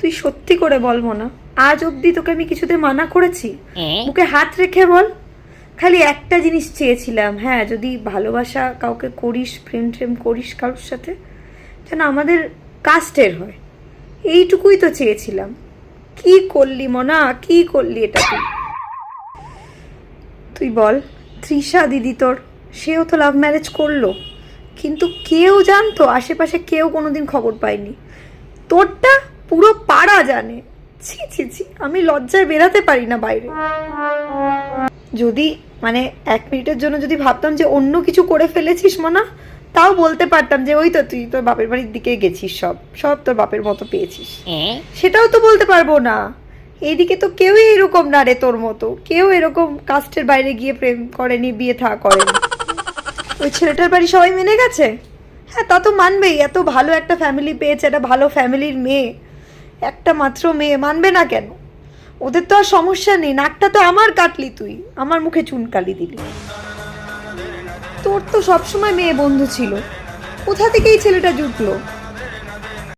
তুই সত্যি করে বল মনা, আজ অবধি তোকে আমি কিছুতে মানা করেছি? মুখে হাত রেখে বল। খালি একটা জিনিস চেয়েছিলাম, হ্যাঁ যদি ভালোবাসা কাউকে করিস, প্রেম ট্রেম করিস কারোর সাথে, যেন আমাদের কাস্টের হয়, এইটুকুই তো চেয়েছিলাম। কি করলি মনা, কি করলি এটা তুই? তুই বল, তৃষা দিদি তোর, সেও তো লাভ ম্যারেজ করলো, কিন্তু কেউ জানতো? আশেপাশে কেউ কোনোদিন খবর পায়নি। তোরটা পুরো পাড়া জানে। ছি ছি ছি, আমি লজ্জায় বেরাতে পারি না বাইরে। যদি মানে 1 মিনিটের জন্য যদি ভাবতাম যে অন্য কিছু করে ফেলেছিস মনা, তাও বলতে পারতাম যে ওই তো তুই তোর বাপের বাড়ির দিকে গেছিস, সব সব তোর বাপের মতো পেয়েছিস, সেটাও তো বলতে পারবো না। এইদিকে তো কেউই এরকম না রে তোর মতো, কেউ এরকম কাস্টের বাইরে গিয়ে প্রেম করেনি, বিয়ে থা করেনি। ওই ছেলেটার বাড়ি সবাই মেনে গেছে, হ্যাঁ তা তো মানবেই, এত ভালো একটা ফ্যামিলি পেয়েছে, একটা ভালো ফ্যামিলির মেয়ে, একটা মাত্র মেয়ে, মানবে না কেন? ওদের তো আর সমস্যা নেই। নাকটা তো আমার কাটলি তুই, আমার মুখে চুনকালি দিলি। তোর তো সবসময় মেয়ে বন্ধু ছিল, কোথা থেকে এই ছেলেটা জুটলো?